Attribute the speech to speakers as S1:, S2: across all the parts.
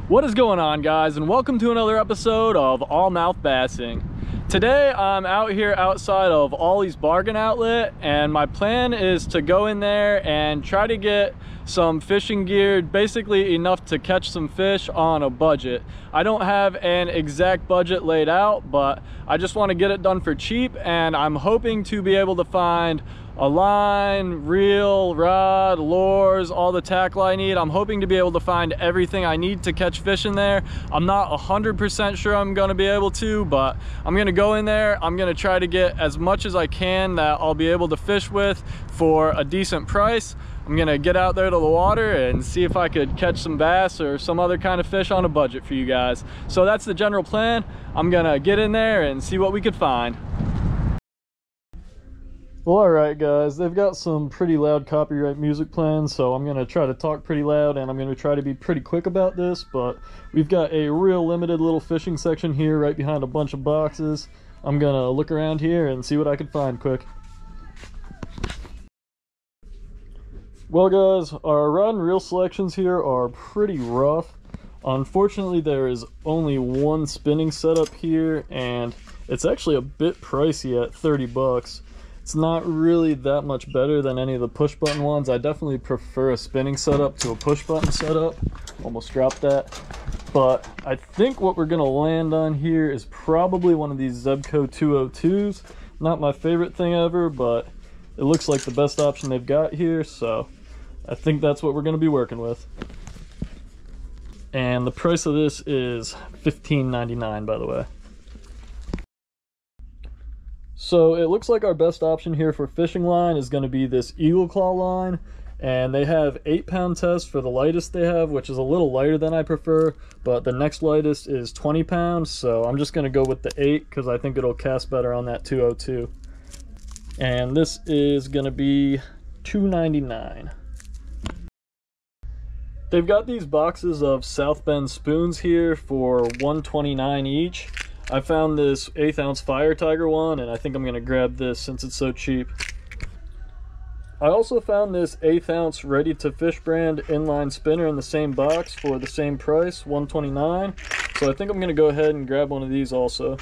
S1: What is going on, guys, and welcome to another episode of All Mouth Bassing. Today I'm out here outside of Ollie's bargain outlet, and my plan is to go in there and try to get some fishing gear, basically enough to catch some fish on a budget. I don't have an exact budget laid out, but I just want to get it done for cheap, and I'm hoping to be able to find a line, reel, rod, lures, all the tackle I need. I'm hoping to be able to find everything I need to catch fish in there. I'm not 100% sure I'm gonna be able to, but I'm gonna go in there. I'm gonna try to get as much as I can that I'll be able to fish with for a decent price. I'm gonna get out there to the water and see if I could catch some bass or some other kind of fish on a budget for you guys. So that's the general plan. I'm gonna get in there and see what we could find. Well, alright guys, they've got some pretty loud copyright music playing, so I'm going to try to talk pretty loud and I'm going to try to be pretty quick about this, but we've got a real limited little fishing section here right behind a bunch of boxes. I'm going to look around here and see what I can find quick. Well guys, our rod and reel selections here are pretty rough. Unfortunately, there is only one spinning setup here, and it's actually a bit pricey at 30 bucks. It's not really that much better than any of the push button ones. I definitely prefer a spinning setup to a push button setup. Almost dropped that. But I think what we're gonna land on here is probably one of these Zebco 202s. Not my favorite thing ever, but it looks like the best option they've got here, so I think that's what we're gonna be working with. And the price of this is $15.99, by the way. So it looks like our best option here for fishing line is going to be this Eagle Claw line, and they have 8-pound test for the lightest they have, which is a little lighter than I prefer, but the next lightest is 20 pounds, so I'm just going to go with the 8 because I think it'll cast better on that 202. And this is going to be $2.99. They've got these boxes of South Bend spoons here for $1.29 each. I found this 1/8 ounce Fire Tiger one, and I think I'm going to grab this since it's so cheap. I also found this 1/8 ounce Ready to Fish brand inline spinner in the same box for the same price, $1.29. So I think I'm going to go ahead and grab one of these also.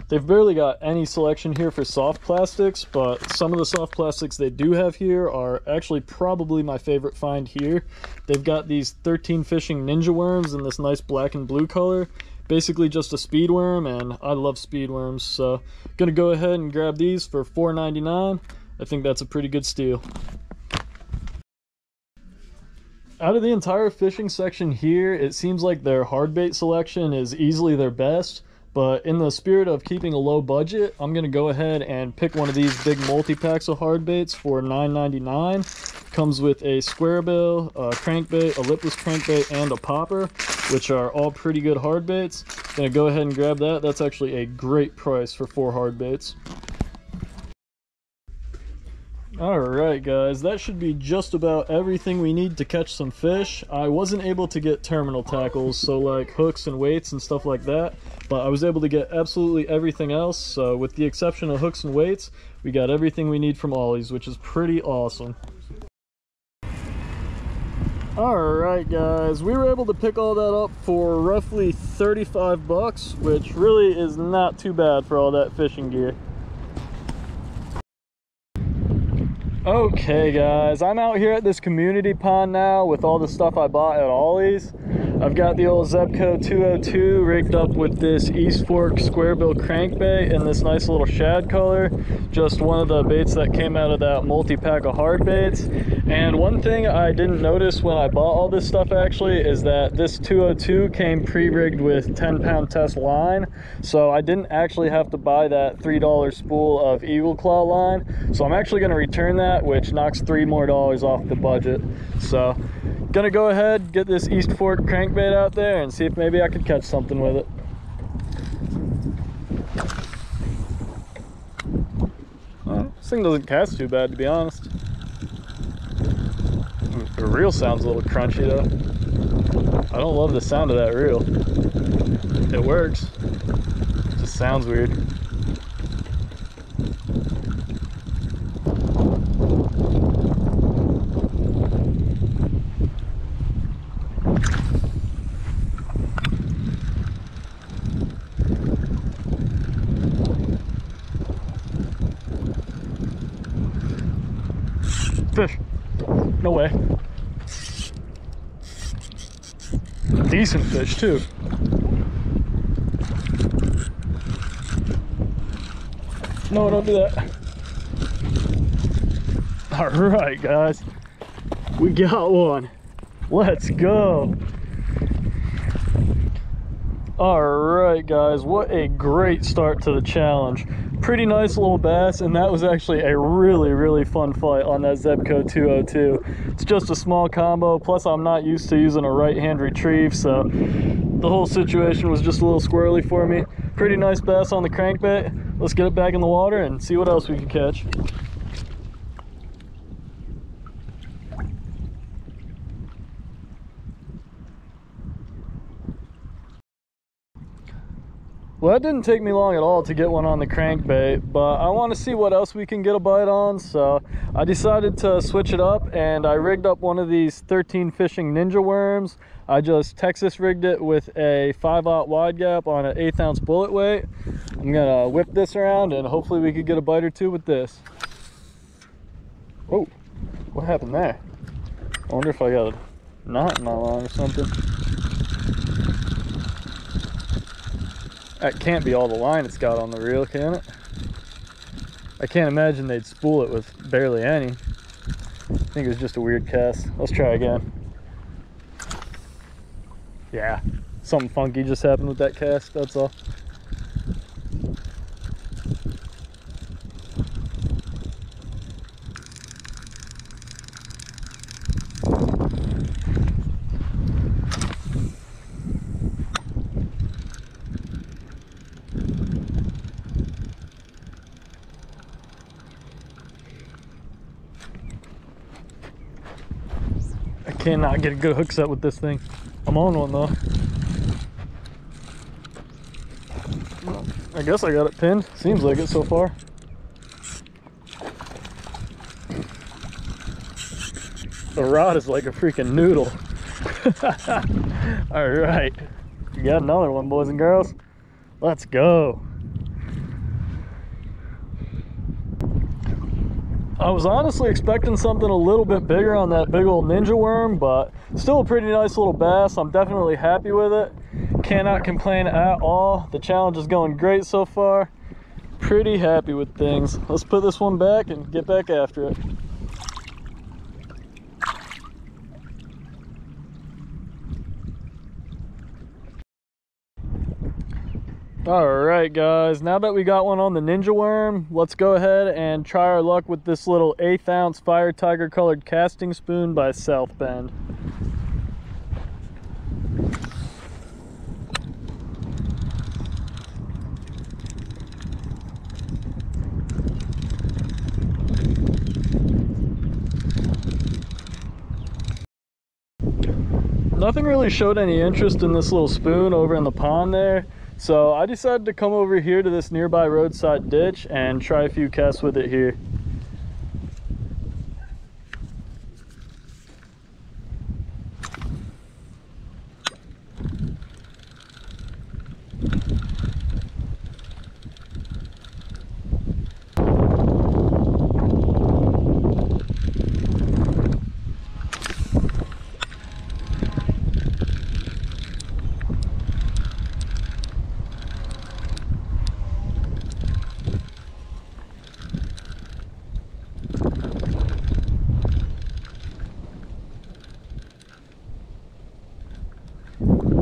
S1: They've barely got any selection here for soft plastics, but some of the soft plastics they do have here are actually probably my favorite find here. They've got these 13 Fishing Ninja worms in this nice black and blue color. Basically just a speed worm, and I love speed worms, so gonna go ahead and grab these for $4.99. I think that's a pretty good steal. Out of the entire fishing section here, it seems like their hard bait selection is easily their best. But in the spirit of keeping a low budget, I'm going to go ahead and pick one of these big multi-packs of hard baits for $9.99. Comes with a square bill, a crankbait, a lipless crankbait, and a popper, which are all pretty good hard baits. Going to go ahead and grab that. That's actually a great price for 4 hard baits. Alright guys, that should be just about everything we need to catch some fish. I wasn't able to get terminal tackles, so like hooks and weights and stuff like that, but I was able to get absolutely everything else. So with the exception of hooks and weights, we got everything we need from Ollie's, which is pretty awesome. Alright guys, we were able to pick all that up for roughly 35 bucks, which really is not too bad for all that fishing gear. Okay guys, I'm out here at this community pond now with all the stuff I bought at Ollie's. I've got the old Zebco 202 rigged up with this East Fork square bill crankbait in this nice little shad color. Just one of the baits that came out of that multi-pack of hard baits. And one thing I didn't notice when I bought all this stuff actually is that this 202 came pre-rigged with 10-pound test line. So I didn't actually have to buy that $3 spool of Eagle Claw line. So I'm actually going to return that, which knocks $3 more off the budget. So gonna go ahead, get this East Fork crankbait out there and see if maybe I could catch something with it. This thing doesn't cast too bad, to be honest. The reel sounds a little crunchy though. I don't love the sound of that reel. It works, it just sounds weird. way. Decent fish too. No, don't do that. All right, guys, we got one. Let's go. All right, guys, what a great start to the challenge. Pretty nice little bass, and that was actually a really fun fight on that Zebco 202. It's just a small combo, plus I'm not used to using a right-hand retrieve, so the whole situation was just a little squirrely for me. Pretty nice bass on the crankbait. Let's get it back in the water and see what else we can catch. Well, that didn't take me long at all to get one on the crankbait, but I want to see what else we can get a bite on, so I decided to switch it up, and I rigged up one of these 13 fishing ninja worms. I just Texas rigged it with a 5/0 wide gap on an 1/8 ounce bullet weight. I'm gonna whip this around and hopefully we could get a bite or two with this. Oh, what happened there? I wonder if I got a knot in my line or something. That can't be all the line it's got on the reel, can it? I can't imagine they'd spool it with barely any. I think it was just a weird cast. Let's try again. Yeah, something funky just happened with that cast, that's all. I cannot get a good hook set with this thing. I'm on one though. I guess I got it pinned. Seems like it so far. The rod is like a freaking noodle. All right, we got another one, boys and girls. Let's go. I was honestly expecting something a little bit bigger on that big old ninja worm, but still a pretty nice little bass. I'm definitely happy with it. Cannot complain at all. The challenge is going great so far. Pretty happy with things. Let's put this one back and get back after it. All right, guys, now that we got one on the ninja worm, let's go ahead and try our luck with this little 1/8 ounce Fire Tiger colored casting spoon by South Bend. Nothing really showed any interest in this little spoon over in the pond there. So I decided to come over here to this nearby roadside ditch and try a few casts with it here.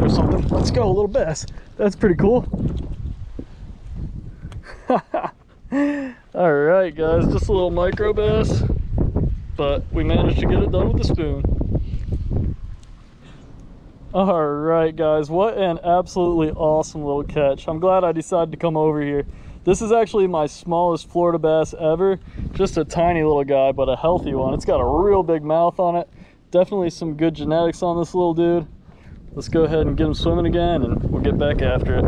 S1: Something. Let's go, a little bass. That's pretty cool. All right, guys, just a little micro bass, but we managed to get it done with the spoon. All right, guys, what an absolutely awesome little catch. I'm glad I decided to come over here. This is actually my smallest Florida bass ever. Just a tiny little guy, but a healthy one. It's got a real big mouth on it. Definitely some good genetics on this little dude. Let's go ahead and get him swimming again and we'll get back after it.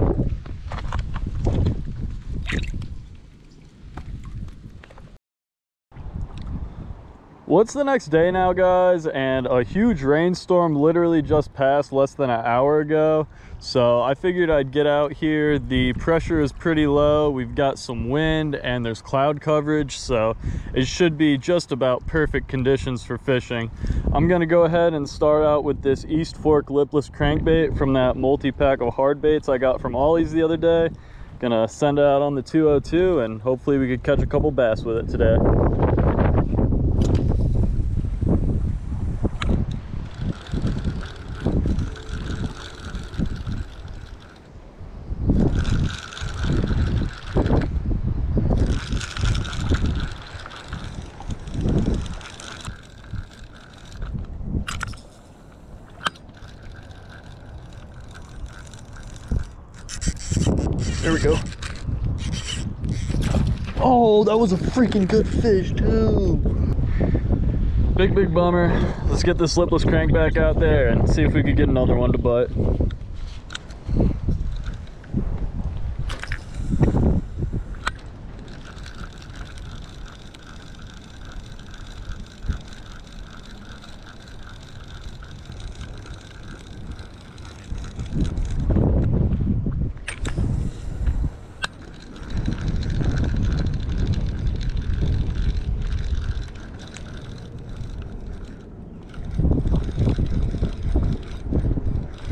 S1: Well, it's the next day now, guys, and a huge rainstorm literally just passed less than an hour ago. So I figured I'd get out here. The pressure is pretty low. We've got some wind and there's cloud coverage, so it should be just about perfect conditions for fishing. I'm gonna go ahead and start out with this East Fork lipless crankbait from that multi-pack of hard baits I got from Ollie's the other day. Gonna send it out on the 202 and hopefully we could catch a couple bass with it today. There we go. Oh, that was a freaking good fish too. Big bummer. Let's get this lipless crank back out there and see if we could get another one to bite.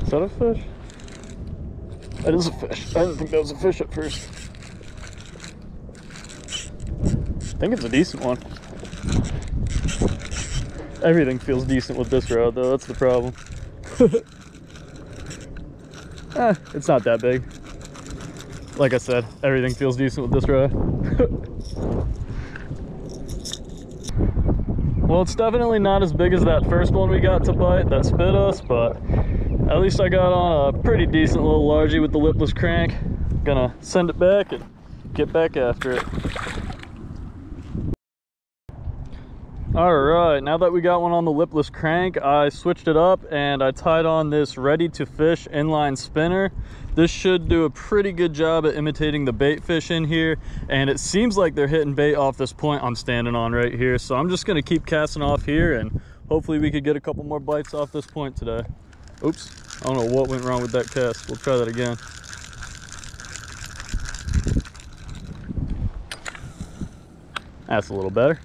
S1: Is that a fish? That is a fish. I didn't think that was a fish at first. I think it's a decent one. Everything feels decent with this rod though, that's the problem. It's not that big. Like I said, everything feels decent with this rod. Well, it's definitely not as big as that first one we got to bite that spit us, but at least I got on a pretty decent little largie with the lipless crank. Gonna send it back and get back after it. All right, now that we got one on the lipless crank, I switched it up and I tied on this ready to fish inline spinner. This should do a pretty good job at imitating the bait fish in here, and it seems like they're hitting bait off this point I'm standing on right here. So I'm just gonna keep casting off here and hopefully we could get a couple more bites off this point today. Oops, I don't know what went wrong with that cast. We'll try that again. That's a little better.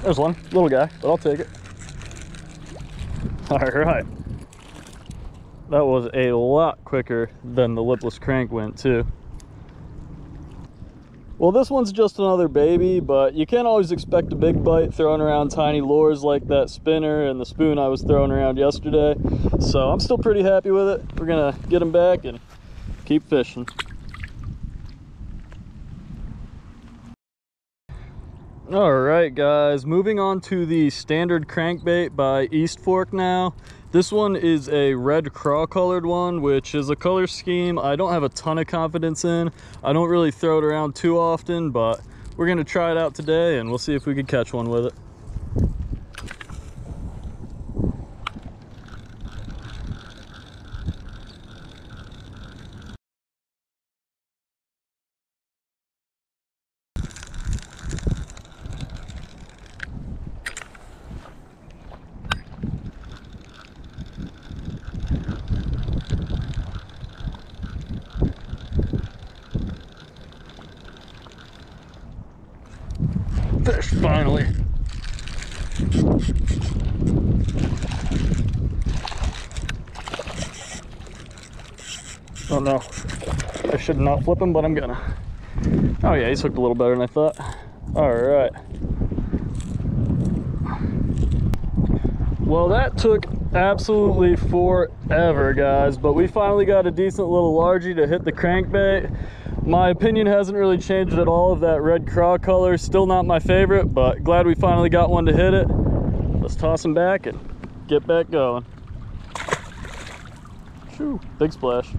S1: There's one, little guy, but I'll take it. All right. That was a lot quicker than the lipless crank went too. Well, this one's just another baby, but you can't always expect a big bite throwing around tiny lures like that spinner and the spoon I was throwing around yesterday. So I'm still pretty happy with it. We're gonna get them back and keep fishing. All right, guys, moving on to the standard crankbait by East Fork now. This one is a red craw colored one, which is a color scheme I don't have a ton of confidence in. I don't really throw it around too often, but we're gonna try it out today and we'll see if we can catch one with it. Fish, finally. Oh no, I should not flip him, but I'm gonna. Oh yeah, he's hooked a little better than I thought. All right. Well, that took absolutely forever, guys, but we finally got a decent little largie to hit the crankbait. My opinion hasn't really changed at all of that red craw color. Still not my favorite, but glad we finally got one to hit it. Let's toss him back and get back going. Shoo, big splash.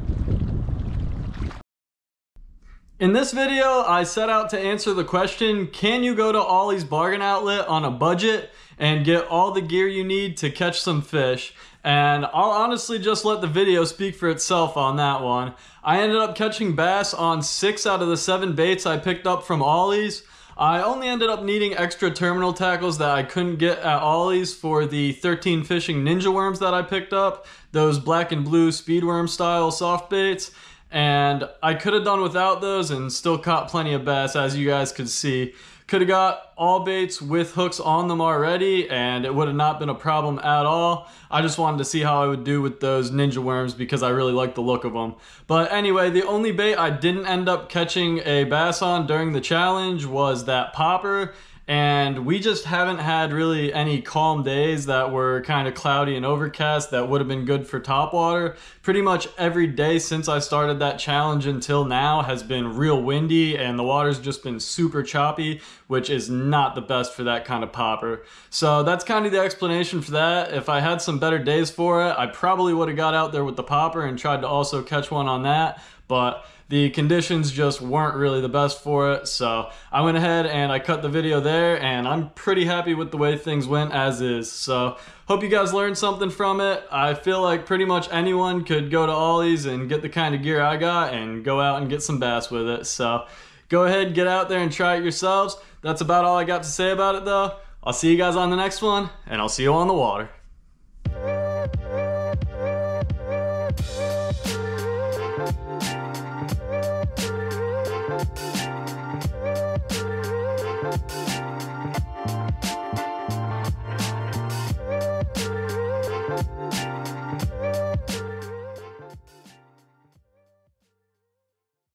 S1: In this video, I set out to answer the question, can you go to Ollie's bargain outlet on a budget and get all the gear you need to catch some fish? And I'll honestly just let the video speak for itself on that one. I ended up catching bass on 6 out of the 7 baits I picked up from Ollie's. I only ended up needing extra terminal tackles that I couldn't get at Ollie's for the 13 fishing ninja worms that I picked up, those black and blue speedworm style soft baits. And I could have done without those and still caught plenty of bass, as you guys could see. Could have got all baits with hooks on them already and it would have not been a problem at all. I just wanted to see how I would do with those ninja worms because I really like the look of them. But anyway, the only bait I didn't end up catching a bass on during the challenge was that popper. And we just haven't had really any calm days that were kind of cloudy and overcast that would have been good for topwater. Pretty much every day since I started that challenge until now has been real windy and the water's just been super choppy, which is not the best for that kind of popper. So that's kind of the explanation for that. If I had some better days for it, I probably would have got out there with the popper and tried to also catch one on that, but the conditions just weren't really the best for it, so I went ahead and I cut the video there, and I'm pretty happy with the way things went as is. So hope you guys learned something from it. I feel like pretty much anyone could go to Ollie's and get the kind of gear I got and go out and get some bass with it. So go ahead, get out there and try it yourselves. That's about all I got to say about it though. I'll see you guys on the next one, and I'll see you on the water.